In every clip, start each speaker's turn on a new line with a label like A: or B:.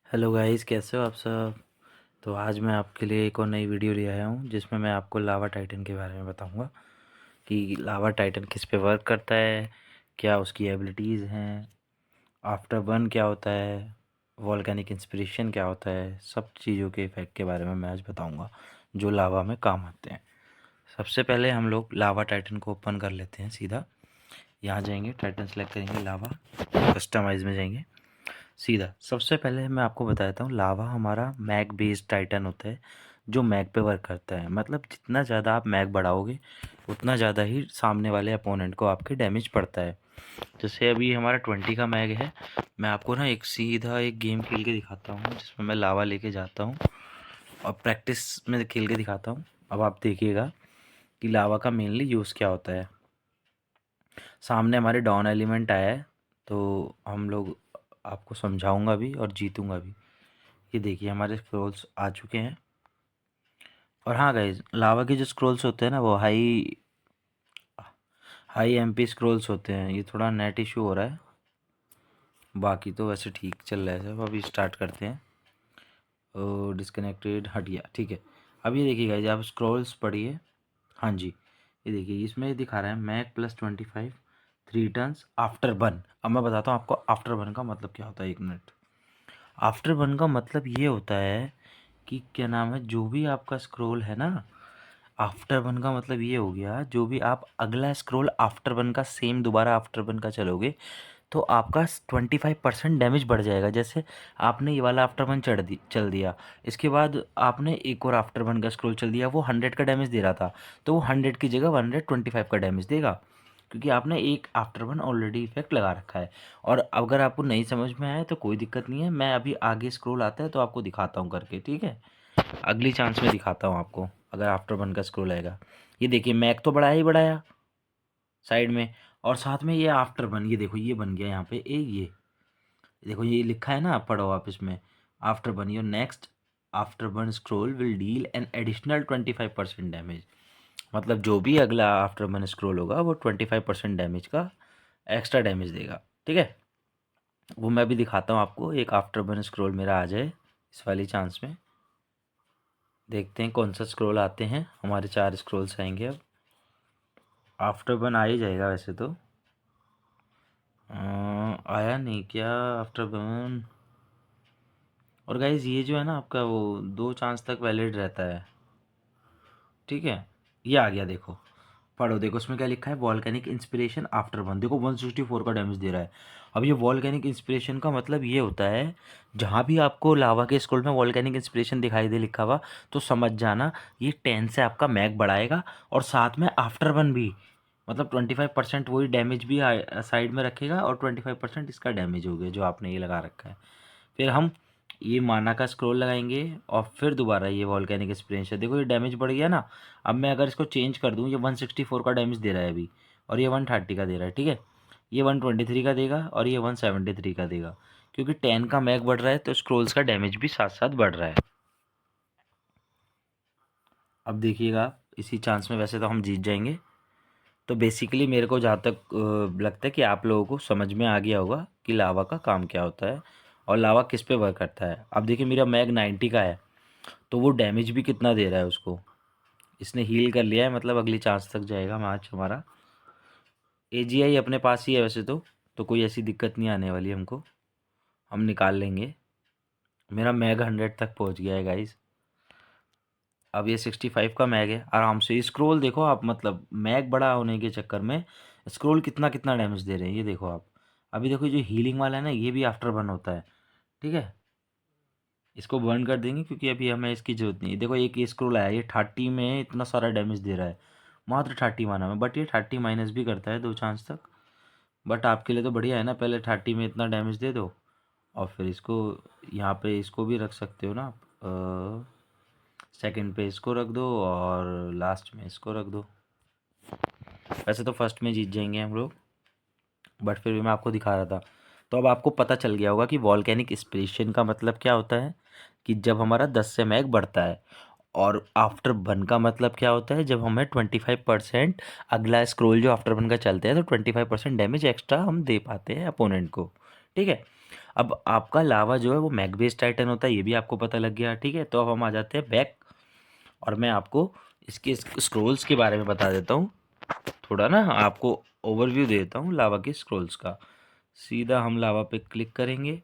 A: Hello guys, कैसे हो आप सब। तो आज मैं आपके लिए एक और नई वीडियो ले आया हूँ जिसमें मैं आपको लावा टाइटन के बारे में बताऊँगा कि लावा टाइटन किस पे वर्क करता है, क्या उसकी एबिलिटीज़ हैं, आफ्टर बर्न क्या होता है, वॉल्केनिक इंस्पिरेशन क्या होता है। सब चीज़ों के इफ़ेक्ट के बारे में मैं आज बताऊँगा जो लावा में काम आते हैं। सबसे पहले हम लोग लावा टाइटन को ओपन कर लेते हैं। सीधा यहाँ जाएंगे, टाइटन सेलेक्ट करेंगे, लावा कस्टमाइज में जाएंगे। सीधा सबसे पहले मैं आपको बताता हूँ, लावा हमारा मैग बेस्ड टाइटन होता है जो मैग पे वर्क करता है। मतलब जितना ज़्यादा आप मैग बढ़ाओगे उतना ज़्यादा ही सामने वाले अपोनेंट को आपके डैमेज पड़ता है। जैसे अभी हमारा 20 का मैग है। मैं आपको ना एक सीधा एक गेम खेल के दिखाता हूँ जिसमें मैं लावा लेके जाता हूँ और प्रैक्टिस में खेल के दिखाता हूँ। अब आप देखिएगा कि लावा का मेनली यूज़ क्या होता है। सामने हमारे डॉन एलिमेंट आया है तो हम लोग आपको समझाऊंगा भी और जीतूंगा भी। ये देखिए हमारे स्क्रोल्स आ चुके हैं। और हाँ गाइज, लावा के जो स्क्रोल्स होते हैं ना वो हाई हाई एमपी स्क्रोल्स होते हैं। ये थोड़ा नेट इशू हो रहा है, बाकी तो वैसे ठीक चल रहा है सब। अभी स्टार्ट करते हैं। डिस्कनेक्टेड हट गया, ठीक है। अब ये देखिए गाइज, आप स्क्रोल्स पढ़िए। हाँ जी, ये देखिए इसमें ये दिखा रहा है मैक +25 3 टर्न्स आफ्टर बर्न। अब मैं बताता हूँ आपको आफ्टर बर्न का मतलब क्या होता है। 1 मिनट। आफ्टर बर्न का मतलब ये होता है कि क्या नाम है, जो भी आपका स्क्रोल है ना, आफ्टर वन का मतलब ये हो गया, जो भी आप अगला स्क्रॉल आफ्टर वन का सेम दोबारा आफ्टर वन का चलोगे तो आपका 25% डैमेज बढ़ जाएगा। जैसे आपने ये वाला आफ्टर वन चल दिया, इसके बाद आपने एक और आफ्टर वन का स्क्रॉल चल दिया, वो 100 का डैमेज दे रहा था तो वो 100 की जगह 125 का डैमेज देगा, क्योंकि आपने एक आफ्टर वन ऑलरेडी इफेक्ट लगा रखा है। और अगर आपको नहीं समझ में आए तो कोई दिक्कत नहीं है, मैं अभी आगे स्क्रॉल आता है तो आपको दिखाता हूँ करके, ठीक है। अगली चांस में दिखाता हूँ आपको अगर आफ्टर वन का स्क्रोल आएगा। ये देखिए मैक तो बढ़ाया ही बढ़ाया साइड में, और साथ में ये आफ्टर वन, ये देखो ये बन गया यहाँ पे ये देखो ये लिखा है ना, आप पढ़ो आप इसमें, after one your next after one scroll will deal N additional 25% damage. मतलब जो भी अगला आफ्टर वन स्क्रोल होगा वो 25% डैमेज का एक्स्ट्रा डैमेज देगा, ठीक है। वो मैं भी दिखाता हूँ आपको, एक आफ्टर वन स्क्रोल मेरा आ जाए इस वाली चांस में। देखते हैं कौन सा स्क्रोल आते हैं। हमारे 4 स्क्रोल्स आएंगे अब। आफ्टर वन आ ही जाएगा वैसे तो। आया नहीं क्या आफ्टर वन। और गाइज ये जो है ना आपका, वो 2 चांस तक वैलिड रहता है, ठीक है। ये आ गया, देखो पढ़ो, देखो उसमें क्या लिखा है, वॉल्केनिक इंस्पिरेशन आफ्टर वन। देखो 164 का डैमेज दे रहा है। अब ये वॉल्केनिक इंस्पिरेशन का मतलब ये होता है, जहाँ भी आपको लावा के स्क्रॉल में वॉल्केनिक इंस्पिरेशन दिखाई दे लिखा हुआ तो समझ जाना ये 10 से आपका मैग बढ़ाएगा और साथ में आफ्टर वन भी, मतलब 25% वही डैमेज भी साइड में रखेगा और 25% इसका डैमेज हो गया जो आपने ये लगा रखा है। फिर हम ये माना का स्क्रॉल लगाएंगे और फिर दोबारा ये वॉल्केनिक एक्सपीरियंस है। देखो ये डैमेज बढ़ गया ना। अब मैं अगर इसको चेंज कर दूँ, ये 164 का डैमेज दे रहा है अभी और ये 130 का दे रहा है, ठीक है। ये 123 का देगा और ये 173 का देगा, क्योंकि 10 का मैग बढ़ रहा है तो स्क्रोल्स का डैमेज भी साथ साथ बढ़ रहा है। अब देखिएगा इसी चांस में वैसे तो हम जीत जाएंगे। तो बेसिकली मेरे को जहाँ तक लगता है कि आप लोगों को समझ में आ गया होगा कि लावा का काम क्या होता है और लावा किस पे वर्क करता है। अब देखिए मेरा मैग 90 का है तो वो डैमेज भी कितना दे रहा है उसको। इसने हील कर लिया है, मतलब अगली चांस तक जाएगा मैच हमारा। एजीआई अपने पास ही है वैसे तो कोई ऐसी दिक्कत नहीं आने वाली हमको, हम निकाल लेंगे। मेरा मैग 100 तक पहुंच गया है गाइस। अब ये 65 का मैग है आराम से। स्क्रोल देखो आप, मतलब मैग बड़ा होने के चक्कर में स्क्रोल कितना कितना डैमेज दे रहे हैं, ये देखो आप। अभी देखो जो हीलिंग वाला है ना, ये भी आफ्टर बर्न होता है, ठीक है। इसको बर्न कर देंगे क्योंकि अभी हमें इसकी जरूरत नहीं है। देखो एक ये स्क्रोल आया, ये 30 में इतना सारा डैमेज दे रहा है, मात्र 30 माना में, बट ये 30 माइनस भी करता है 2 चांस तक। बट आपके लिए तो बढ़िया है ना, पहले 30 में इतना डैमेज दे दो और फिर इसको यहाँ पे इसको भी रख सकते हो ना आप। सेकंड पे इसको रख दो और लास्ट में इसको रख दो। वैसे तो फर्स्ट में जीत जाएंगे हम लोग, बट फिर भी मैं आपको दिखा रहा था। तो अब आपको पता चल गया होगा कि वॉल्केनिक एक्सप्रेशन का मतलब क्या होता है, कि जब हमारा 10 से मैग बढ़ता है। और आफ्टर बर्न का मतलब क्या होता है, जब हमें 25% अगला स्क्रोल जो आफ्टर बर्न का चलते हैं तो 25% डैमेज एक्स्ट्रा हम दे पाते हैं अपोनेंट को, ठीक है। अब आपका लावा जो है वो मैग बेस्ड टाइटन होता है, ये भी आपको पता लग गया। ठीक है, तो अब हम आ जाते हैं बैक और मैं आपको इसके स्क्रोल्स के बारे में बता देता हूँ, थोड़ा ना आपको ओवरव्यू देता हूँ लावा के स्क्रोल्स का। सीधा हम लावा पे क्लिक करेंगे।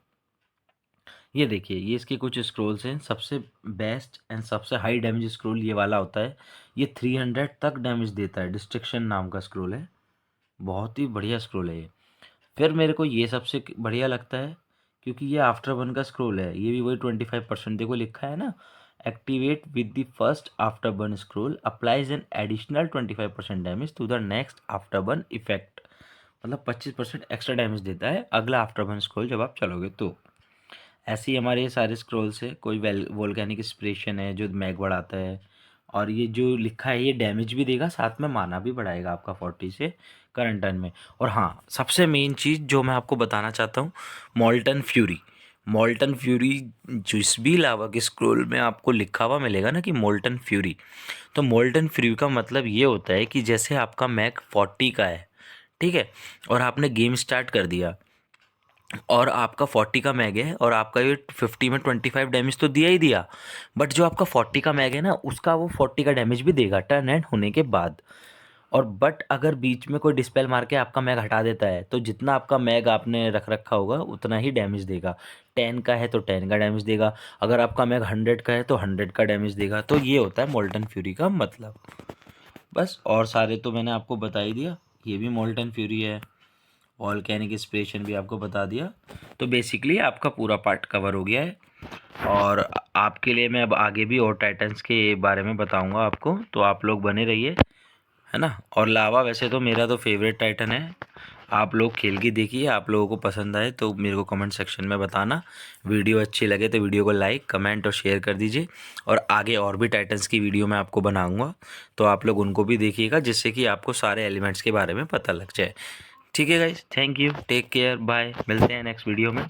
A: ये देखिए, ये इसके कुछ स्क्रोल्स हैं। सबसे बेस्ट एंड सबसे हाई डैमेज स्क्रोल ये वाला होता है। ये 300 तक डैमेज देता है। डिस्ट्रक्शन नाम का स्क्रोल है, बहुत ही बढ़िया स्क्रोल है ये। फिर मेरे को ये सबसे बढ़िया लगता है क्योंकि ये आफ्टर वन का स्क्रोल है। ये भी वही 25%, देखो लिखा है ना, activate with the first after burn scroll applies an additional 25% damage to the next after burn effect. मतलब 25% एक्स्ट्रा डैमेज देता है अगला आफ्टर बर्न स्क्रोल जब आप चलोगे तो। ऐसे ही हमारे ये सारे स्क्रोल्स है। कोई वोल्केनिक इंस्पिरेशन है जो मैग बढ़ाता है, और ये जो लिखा है ये डैमेज भी देगा, साथ में माना भी बढ़ाएगा आपका 40 से करंट टर्न में। और हाँ, सबसे मेन चीज़ जो मैं आपको बताना चाहता हूँ, मॉल्टन फ्यूरी। मॉल्टन फ्यूरी जिस भी लावा के स्क्रोल में आपको लिखा हुआ मिलेगा ना कि मोल्टन फ्यूरी, तो मोल्टन फ्यूरी का मतलब ये होता है कि जैसे आपका मैग 40 का है, ठीक है, और आपने गेम स्टार्ट कर दिया और आपका 40 का मैग है और आपका ये 50 में 25 डैमेज तो दिया ही दिया, बट जो आपका 40 का मैग है ना उसका वो 40 का डैमेज भी देगा टर्न एंड होने के बाद। और बट अगर बीच में कोई डिस्पेल मार के आपका मैग हटा देता है तो जितना आपका मैग आपने रख रखा होगा उतना ही डैमेज देगा। 10 का है तो 10 का डैमेज देगा, अगर आपका मैग 100 का है तो 100 का डैमेज देगा। तो ये होता है मोल्टन फ्यूरी का मतलब। बस, और सारे तो मैंने आपको बता ही दिया। ये भी मोल्टन फ्यूरी है, वॉल्केनिक इंस्पिरेशन भी आपको बता दिया। तो बेसिकली आपका पूरा पार्ट कवर हो गया है। और आपके लिए मैं अब आगे भी और टाइटन्स के बारे में बताऊंगा आपको, तो आप लोग बने रहिए, है ना। और लावा वैसे तो मेरा तो फेवरेट टाइटन है। आप लोग खेल के देखिए, आप लोगों को पसंद आए तो मेरे को कमेंट सेक्शन में बताना। वीडियो अच्छी लगे तो वीडियो को लाइक कमेंट और शेयर कर दीजिए। और आगे और भी टाइटन्स की वीडियो मैं आपको बनाऊंगा, तो आप लोग उनको भी देखिएगा, जिससे कि आपको सारे एलिमेंट्स के बारे में पता लग जाए। ठीक है guys, thank you, take care, bye, मिलते हैं नेक्स्ट वीडियो में।